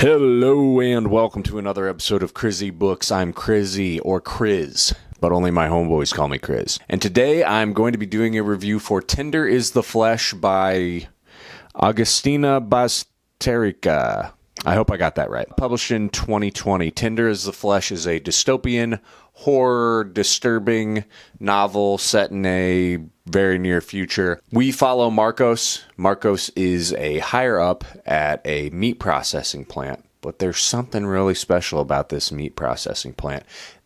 Hello and welcome to another episode of Crizzy Books. I'm Crizzy, or Criz, but only my homeboys call me Criz. And today I'm going to be doing a review for Tender is the Flesh by Agustina Bazterrica. I hope I got that right. Published in 2020, Tender is the Flesh is a dystopian, horror, disturbing novel set in a very near future. We follow Marcos. Marcos is a higher up at a meat processing plant, but there's something really special about this meat processing plant.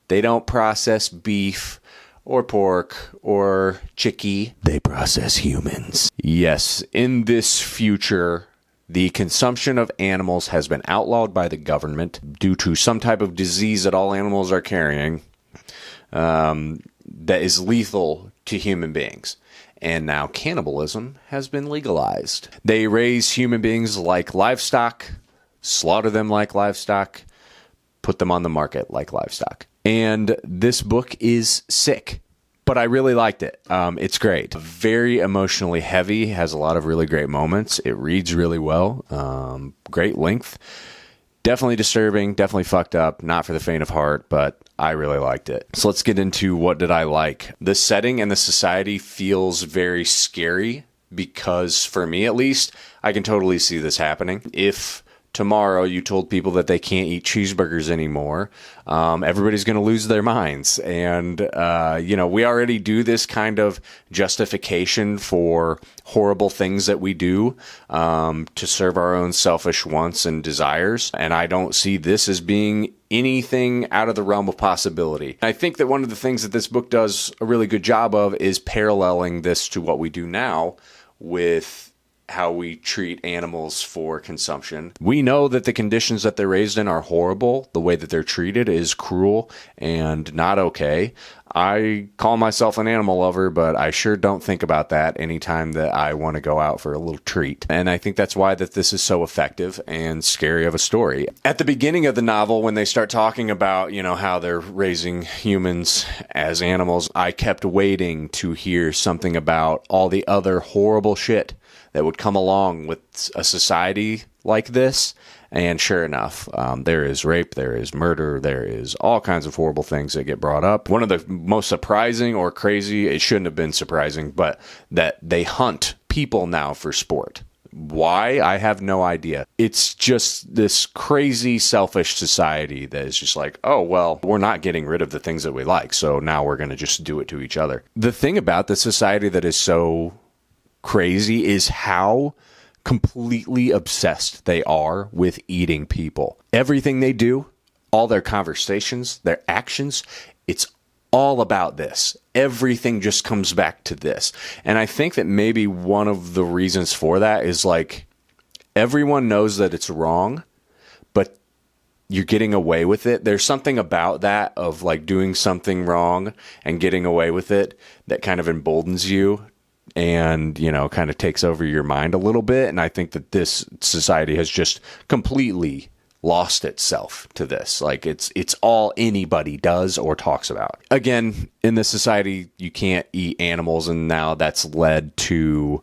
They don't process beef or pork or chickie. They process humans. Yes, in this future, the consumption of animals has been outlawed by the government due to some type of disease that all animals are carrying that is lethal to human beings. And now cannibalism has been legalized. They raise human beings like livestock, slaughter them like livestock, put them on the market like livestock. And this book is sick, but I really liked it. It's great. Very emotionally heavy, has a lot of really great moments. It reads really well. Great length. Definitely disturbing, definitely fucked up, not for the faint of heart, but I really liked it. So let's get into what did I like. The setting and the society feels very scary because, for me at least, I can totally see this happening. If tomorrow you told people that they can't eat cheeseburgers anymore, everybody's going to lose their minds. And, we already do this kind of justification for horrible things that we do to serve our own selfish wants and desires. And I don't see this as being anything out of the realm of possibility. I think that one of the things that this book does a really good job of is paralleling this to what we do now with how we treat animals for consumption. We know that the conditions that they're raised in are horrible. The way that they're treated is cruel and not okay. I call myself an animal lover, but I sure don't think about that anytime that I want to go out for a little treat. And I think that's why that this is so effective and scary of a story. At the beginning of the novel, when they start talking about, how they're raising humans as animals, I kept waiting to hear something about all the other horrible shit that would come along with a society like this. And sure enough, there is rape, there is murder, there is all kinds of horrible things that get brought up. One of the most surprising or crazy, it shouldn't have been surprising, but that they hunt people now for sport. Why? I have no idea. It's just this crazy, selfish society that is just like, oh, well, we're not getting rid of the things that we like, so now we're going to just do it to each other. The thing about the society that is so crazy is how completely obsessed they are with eating people. Everything they do, all their conversations, their actions, it's all about this. Everything just comes back to this. And I think that maybe one of the reasons for that is like everyone knows that it's wrong, but you're getting away with it. There's something about that of like doing something wrong and getting away with it that kind of emboldens you and, kind of takes over your mind a little bit. And I think that this society has just completely lost itself to this. Like it's all anybody does or talks about. Again, in this society, you can't eat animals. And now that's led to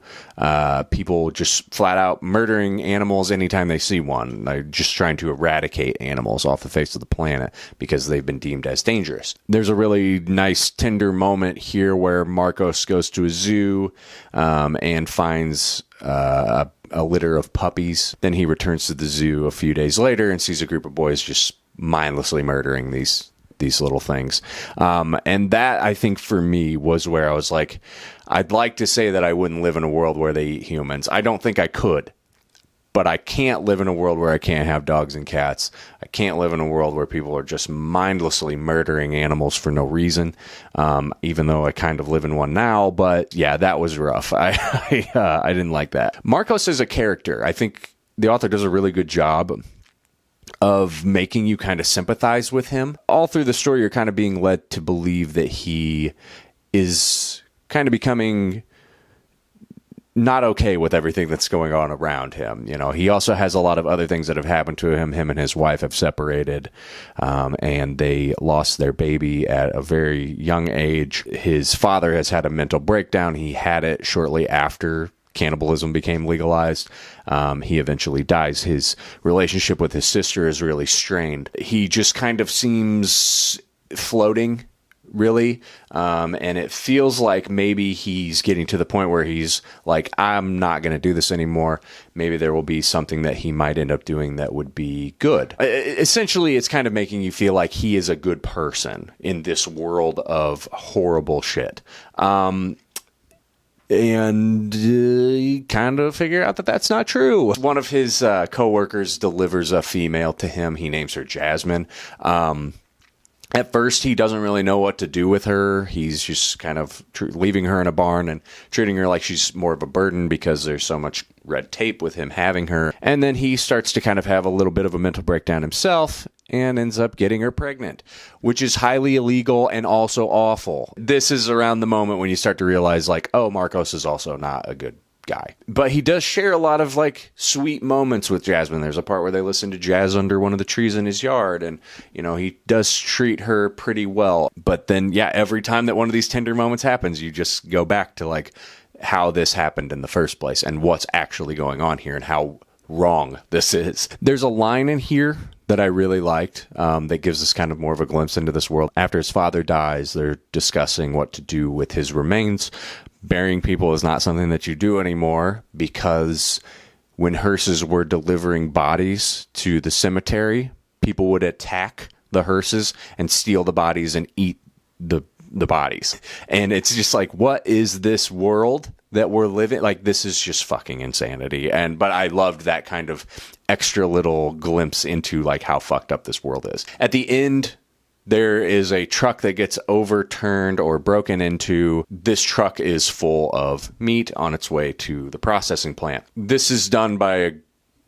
people just flat out murdering animals anytime they see one. They're just trying to eradicate animals off the face of the planet because they've been deemed as dangerous. There's a really nice, tender moment here where Marcos goes to a zoo and finds a litter of puppies. Then he returns to the zoo a few days later and sees a group of boys just mindlessly murdering these little things. And that, I think, for me, was where I was like, I'd like to say that I wouldn't live in a world where they eat humans. I don't think I could. But I can't live in a world where I can't have dogs and cats. I can't live in a world where people are just mindlessly murdering animals for no reason, even though I kind of live in one now. But yeah, that was rough. I didn't like that. Marcos is a character. I think the author does a really good job of making you kind of sympathize with him. All through the story, you're kind of being led to believe that he is kind of becoming not okay with everything that's going on around him. He also has a lot of other things that have happened to him. Him and his wife have separated, and they lost their baby at a very young age. His father has had a mental breakdown. He had it shortly after cannibalism became legalized. He eventually dies. His relationship with his sister is really strained. He just kind of seems floating, really. And it feels like maybe he's getting to the point where he's like, I'm not going to do this anymore. Maybe there will be something that he might end up doing that would be good. Essentially, it's kind of making you feel like he is a good person in this world of horrible shit. And you kind of figure out that that's not true. One of his coworkers delivers a female to him. He names her Jasmine. At first, he doesn't really know what to do with her. He's just kind of leaving her in a barn and treating her like she's more of a burden because there's so much red tape with him having her. And then he starts to kind of have a little bit of a mental breakdown himself and ends up getting her pregnant, which is highly illegal and also awful. This is around the moment when you start to realize, like, oh, Marcos is also not a good guy. But he does share a lot of like sweet moments with Jasmine. There's a part where they listen to jazz under one of the trees in his yard, and you know, he does treat her pretty well. But then every time that one of these tender moments happens, you just go back to like how this happened in the first place and what's actually going on here and how wrong this is. There's a line in here that I really liked that gives us kind of more of a glimpse into this world. After his father dies, they're discussing what to do with his remains. Burying people is not something that you do anymore, because when hearses were delivering bodies to the cemetery, people would attack the hearses and steal the bodies and eat the bodies. And it's just like, what is this world that we're living? Like, this is just fucking insanity. But I loved that kind of extra little glimpse into like how fucked up this world is. At the end, there is a truck that gets overturned or broken into. This truck is full of meat on its way to the processing plant. This is done by a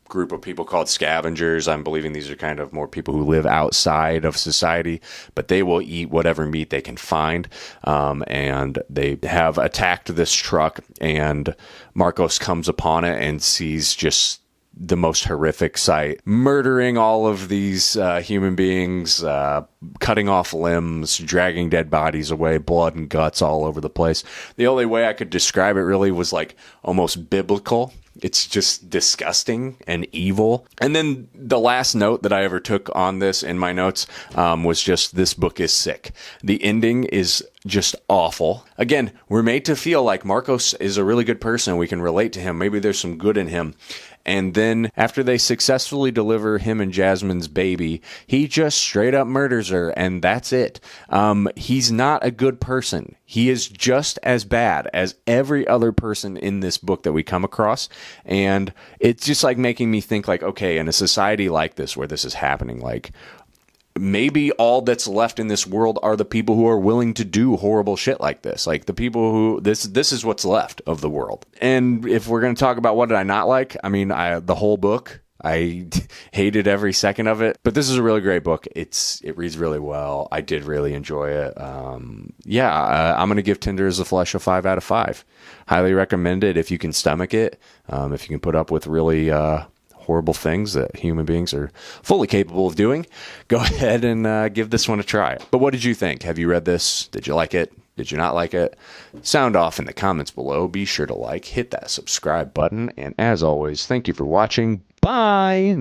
group of people called scavengers. I'm believing these are kind of more people who live outside of society, but they will eat whatever meat they can find. And they have attacked this truck, and Marcos comes upon it and sees just the most horrific sight, murdering all of these human beings, cutting off limbs, dragging dead bodies away, blood and guts all over the place. The only way I could describe it really was like almost biblical. It's just disgusting and evil. And then the last note that I ever took on this in my notes was just, this book is sick. The ending is just awful. Again, we're made to feel like Marcos is a really good person. We can relate to him. Maybe there's some good in him. And then after they successfully deliver him and Jasmine's baby, he just straight up murders her, and that's it. He's not a good person. He is just as bad as every other person in this book that we come across. And it's just like making me think like, okay, in a society like this where this is happening, like, maybe all that's left in this world are the people who are willing to do horrible shit like this. Like the people who, this is what's left of the world. And if we're going to talk about what did I not like, I mean, the whole book, I hated every second of it, but this is a really great book. It reads really well. I did really enjoy it. I'm going to give Tender as a Flesh a 5 out of 5. Highly recommend it if you can stomach it. If you can put up with really, horrible things that human beings are fully capable of doing, go ahead and give this one a try. But what did you think? Have you read this? Did you like it? Did you not like it? Sound off in the comments below. Be sure to hit that subscribe button. And as always, thank you for watching. Bye.